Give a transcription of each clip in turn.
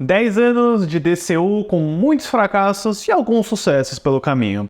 10 anos de DCU com muitos fracassos e alguns sucessos pelo caminho.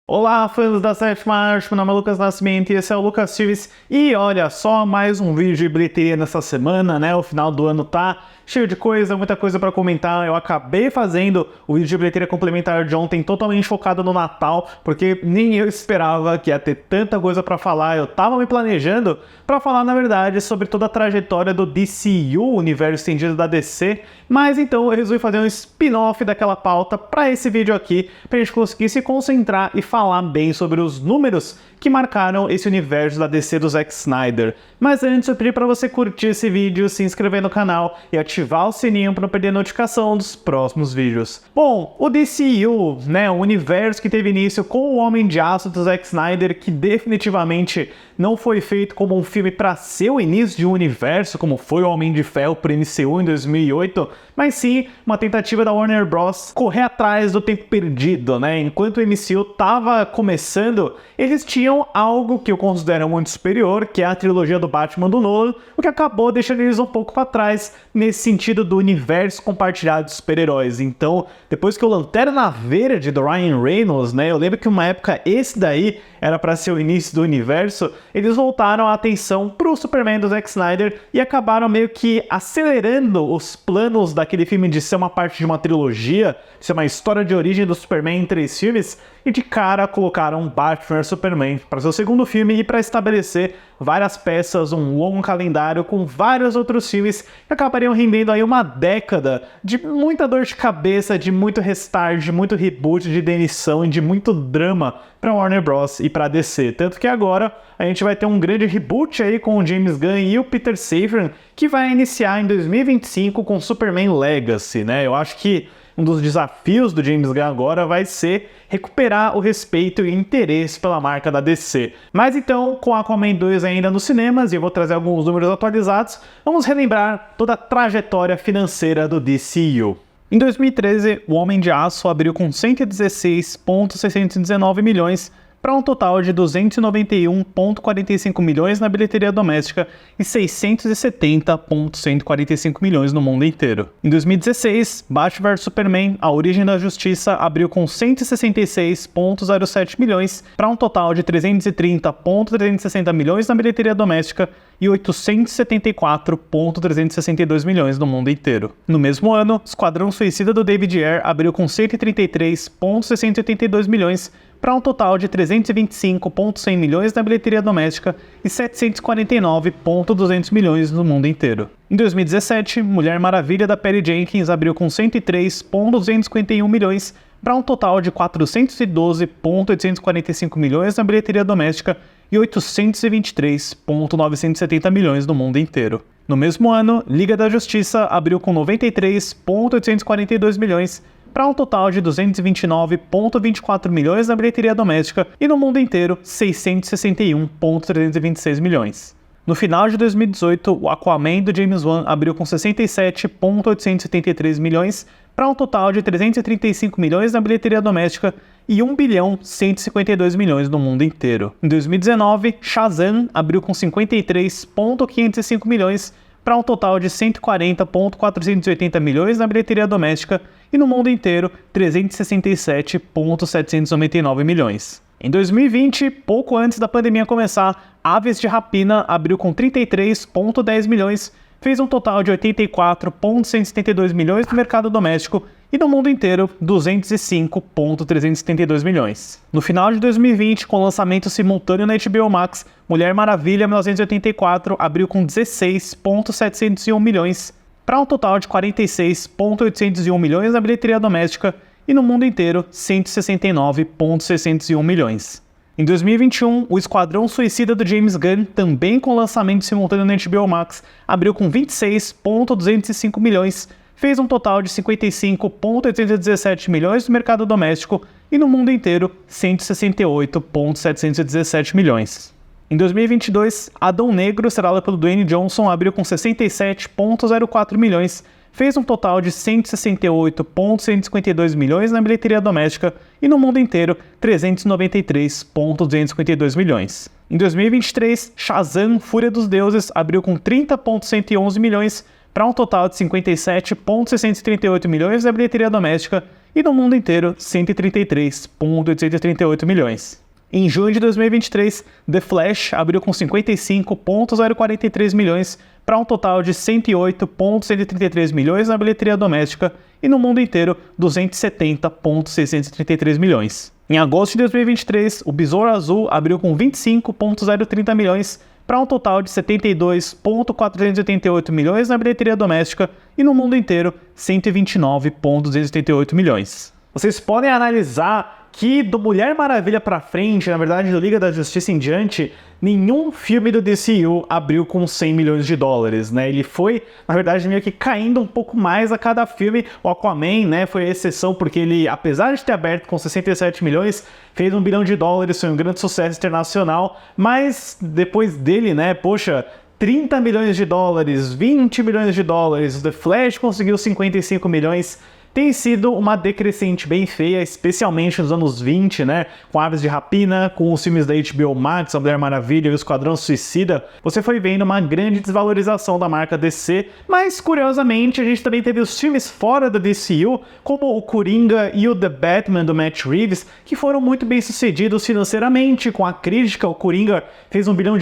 Olá, fãs da Sétima Arte, meu nome é Lucas Nascimento e esse é o Lucas Silves. E olha só, mais um vídeo de bilheteria nessa semana, né? O final do ano tá cheio de coisa, muita coisa pra comentar. Eu acabei fazendo o vídeo de bilheteria complementar de ontem totalmente focado no Natal, porque nem eu esperava que ia ter tanta coisa pra falar. Eu tava me planejando pra falar, na verdade, sobre toda a trajetória do DCU, universo estendido da DC, mas então eu resolvi fazer um spin-off daquela pauta pra esse vídeo aqui, pra gente conseguir se concentrar e falar bem sobre os números que marcaram esse universo da DC do Zack Snyder. Mas antes eu pedi para você curtir esse vídeo, se inscrever no canal e ativar o sininho para não perder a notificação dos próximos vídeos. Bom, o DCU, né, o universo que teve início com o Homem de Aço do Zack Snyder, que definitivamente não foi feito como um filme para ser o início de um universo, como foi o Homem de Ferro pro MCU em 2008, mas sim uma tentativa da Warner Bros. Correr atrás do tempo perdido, né? Enquanto o MCU tava começando, eles tinham algo que eu considero muito superior, que é a trilogia do Batman do Nolan, o que acabou deixando eles um pouco para trás nesse sentido do universo compartilhado de super-heróis. Então, depois que o Lanterna Verde do Ryan Reynolds, né, eu lembro que uma época esse daí era para ser o início do universo, eles voltaram a atenção pro Superman do Zack Snyder e acabaram meio que acelerando os planos daquele filme de ser uma parte de uma trilogia, de ser uma história de origem do Superman em 3 filmes, e de cara colocaram Batman vs Superman para seu segundo filme e para estabelecer várias peças, um longo calendário com vários outros filmes que acabariam rendendo aí uma década de muita dor de cabeça, de muito restart, de muito reboot, de demissão e de muito drama para Warner Bros. E para DC. Tanto que agora a gente vai ter um grande reboot aí com o James Gunn e o Peter Safran, que vai iniciar em 2025 com Superman Legacy, né? Eu acho que um dos desafios do James Gunn agora vai ser recuperar o respeito e interesse pela marca da DC. Mas então, com Aquaman 2 ainda nos cinemas, e eu vou trazer alguns números atualizados, vamos relembrar toda a trajetória financeira do DCU. Em 2013, o Homem de Aço abriu com 116,619 milhões para um total de 291,45 milhões na bilheteria doméstica e 670,145 milhões no mundo inteiro. Em 2016, Batman vs Superman, A Origem da Justiça, abriu com 166,07 milhões para um total de 330,360 milhões na bilheteria doméstica e 874,362 milhões no mundo inteiro. No mesmo ano, Esquadrão Suicida do David Ayer abriu com 133,682 milhões para um total de 325,100 milhões na bilheteria doméstica e 749,200 milhões no mundo inteiro. Em 2017, Mulher Maravilha da Patty Jenkins abriu com 103,251 milhões para um total de 412,845 milhões na bilheteria doméstica e 823,970 milhões no mundo inteiro. No mesmo ano, Liga da Justiça abriu com 93,842 milhões para um total de 229,24 milhões na bilheteria doméstica e no mundo inteiro 661,326 milhões. No final de 2018, o Aquaman do James Wan abriu com 67,873 milhões para um total de 335 milhões na bilheteria doméstica e 1,152 milhões no mundo inteiro. Em 2019, Shazam abriu com 53,505 milhões para um total de 140,480 milhões na bilheteria doméstica e no mundo inteiro 367,799 milhões. Em 2020, pouco antes da pandemia começar, Aves de Rapina abriu com 33,10 milhões, fez um total de 84,172 milhões no mercado doméstico e no mundo inteiro 205,372 milhões. No final de 2020, com lançamento simultâneo na HBO Max, Mulher Maravilha 1984 abriu com 16,701 milhões para um total de 46,801 milhões na bilheteria doméstica e no mundo inteiro 169,601 milhões. Em 2021, o Esquadrão Suicida do James Gunn, também com lançamento simultâneo na HBO Max, abriu com 26,205 milhões, fez um total de 55,817 milhões no mercado doméstico e no mundo inteiro 168,717 milhões. Em 2022, Adão Negro, estrelada pelo Dwayne Johnson, abriu com 67,04 milhões, fez um total de 168,152 milhões na bilheteria doméstica e no mundo inteiro 393,252 milhões. Em 2023, Shazam! Fúria dos Deuses abriu com 30,111 milhões para um total de 57,638 milhões na bilheteria doméstica e no mundo inteiro 133,838 milhões. Em junho de 2023, The Flash abriu com 55,043 milhões para um total de 108,133 milhões na bilheteria doméstica e no mundo inteiro 270,633 milhões. Em agosto de 2023, o Besouro Azul abriu com 25,030 milhões para um total de 72,488 milhões na bilheteria doméstica e no mundo inteiro 129,288 milhões. Vocês podem analisar que do Mulher Maravilha pra frente, na verdade do Liga da Justiça em diante, nenhum filme do DCU abriu com 100 milhões de dólares, né? Ele foi, na verdade, meio que caindo um pouco mais a cada filme. O Aquaman, né, foi a exceção porque ele, apesar de ter aberto com 67 milhões, fez $1 bilhão, foi um grande sucesso internacional, mas depois dele, né, poxa, 30 milhões de dólares, 20 milhões de dólares, The Flash conseguiu 55 milhões, tem sido uma decrescente bem feia, especialmente nos anos 20, né? Com Aves de Rapina, com os filmes da HBO Max, A Mulher Maravilha e o Esquadrão Suicida, você foi vendo uma grande desvalorização da marca DC, mas curiosamente a gente também teve os filmes fora da DCU, como o Coringa e o The Batman do Matt Reeves, que foram muito bem sucedidos financeiramente, com a crítica. O Coringa fez $1 bilhão,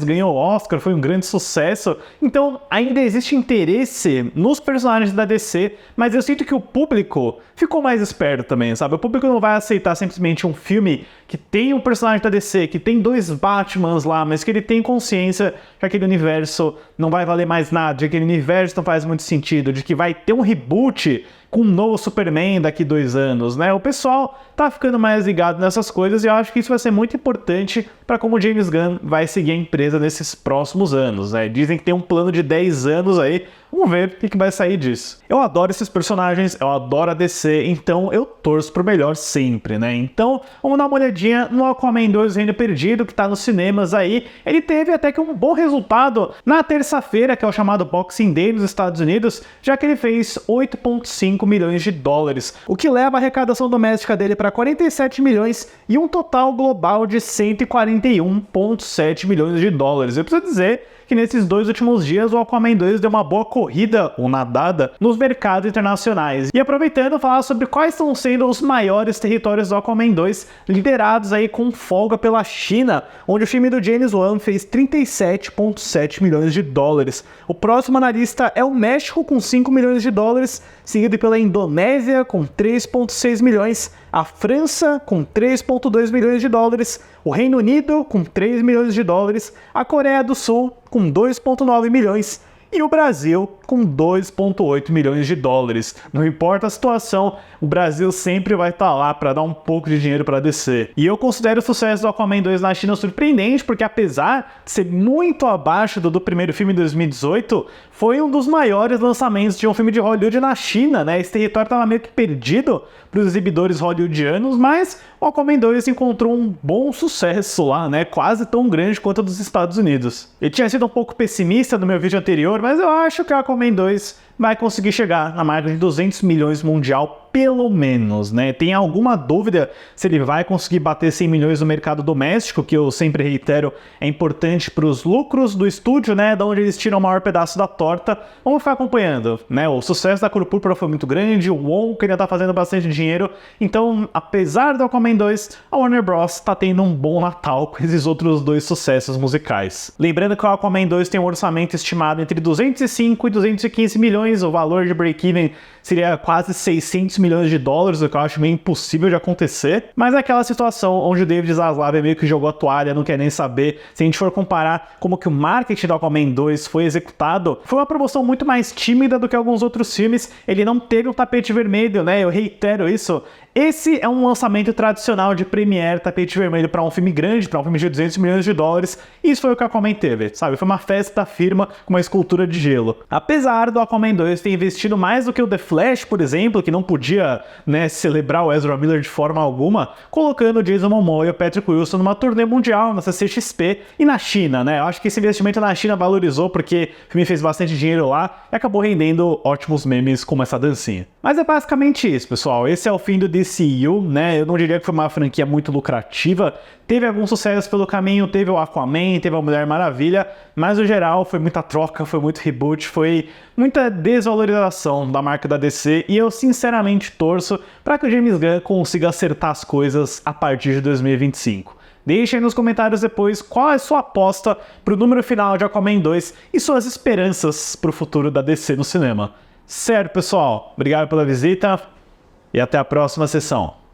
ganhou o Oscar, foi um grande sucesso, então ainda existe interesse nos personagens da DC, mas eu sinto que o público ficou mais esperto também, sabe? O público não vai aceitar simplesmente um filme que tem um personagem da DC, que tem 2 Batmans lá, mas que ele tem consciência que aquele universo não vai valer mais nada, de que aquele universo não faz muito sentido, de que vai ter um reboot com um novo Superman daqui 2 anos, né? O pessoal tá ficando mais ligado nessas coisas e eu acho que isso vai ser muito importante para como o James Gunn vai seguir a empresa nesses próximos anos, né? Dizem que tem um plano de 10 anos aí, vamos ver o que vai sair disso. Eu adoro esses personagens, eu adoro a DC, então eu torço pro melhor sempre, né? Então, vamos dar uma olhadinha no Aquaman 2 Reino Perdido, que tá nos cinemas aí. Ele teve até que um bom resultado na terça-feira, que é o chamado Boxing Day nos Estados Unidos, já que ele fez 8,5 milhões de dólares, o que leva a arrecadação doméstica dele para 47 milhões e um total global de 141,7 milhões de dólares. Eu preciso dizer que nesses 2 últimos dias o Aquaman 2 deu uma boa corrida ou nadada nos mercados internacionais. E aproveitando, falar sobre quais estão sendo os maiores territórios do Aquaman 2, liderados aí com folga pela China, onde o filme do James Wan fez 37,7 milhões de dólares. O próximo na lista é o México com 5 milhões de dólares, seguido pela Indonésia com 3,6 milhões, a França com 3,2 milhões de dólares, o Reino Unido com 3 milhões de dólares, a Coreia do Sul com 2,9 milhões e o Brasil com 2,8 milhões de dólares. Não importa a situação, o Brasil sempre vai estar lá para dar um pouco de dinheiro para DC. E eu considero o sucesso do Aquaman 2 na China surpreendente, porque apesar de ser muito abaixo do primeiro filme de 2018, foi um dos maiores lançamentos de um filme de Hollywood na China, né? Esse território estava meio que perdido para os exibidores hollywoodianos, mas o Aquaman 2 encontrou um bom sucesso lá, né? Quase tão grande quanto o dos Estados Unidos. Eu tinha sido um pouco pessimista no meu vídeo anterior, mas eu acho que o Aquaman 2 vai conseguir chegar na marca de 200 milhões mundial, pelo menos, né? Tem alguma dúvida se ele vai conseguir bater 100 milhões no mercado doméstico, que eu sempre reitero, é importante para os lucros do estúdio, né? Da onde eles tiram o maior pedaço da torta. Vamos ficar acompanhando, né? O sucesso da Cor Púrpura foi muito grande, o Wonka ainda tá fazendo bastante dinheiro, então, apesar do Aquaman 2, a Warner Bros. Tá tendo um bom Natal com esses outros 2 sucessos musicais. Lembrando que o Aquaman 2 tem um orçamento estimado entre 205 e 215 milhões, o valor de break-even seria quase 600 milhões de dólares, o que eu acho meio impossível de acontecer, mas é aquela situação onde o David Zaslav meio que jogou a toalha, não quer nem saber. Se a gente for comparar como que o marketing do Aquaman 2 foi executado, foi uma promoção muito mais tímida do que alguns outros filmes, ele não teve um tapete vermelho, né? Eu reitero isso, Esse é um lançamento tradicional de Premiere, tapete vermelho para um filme grande, para um filme de 200 milhões de dólares, e isso foi o que a Aquaman teve, sabe? Foi uma festa da firma com uma escultura de gelo. Apesar do Aquaman 2 ter investido mais do que o The Flash, por exemplo, que não podia, né, celebrar o Ezra Miller de forma alguma, colocando Jason Momoa e o Patrick Wilson numa turnê mundial, na CCXP e na China, né? Eu acho que esse investimento na China valorizou porque o filme fez bastante dinheiro lá e acabou rendendo ótimos memes como essa dancinha. Mas é basicamente isso, pessoal. Esse é o fim do DCU, né? Eu não diria que foi uma franquia muito lucrativa. Teve alguns sucessos pelo caminho, teve o Aquaman, teve a Mulher Maravilha, mas no geral foi muita troca, foi muito reboot, foi muita desvalorização da marca da DC e eu sinceramente torço para que o James Gunn consiga acertar as coisas a partir de 2025. Deixe aí nos comentários depois qual é a sua aposta para o número final de Aquaman 2 e suas esperanças para o futuro da DC no cinema. Certo, pessoal? Obrigado pela visita e até a próxima sessão.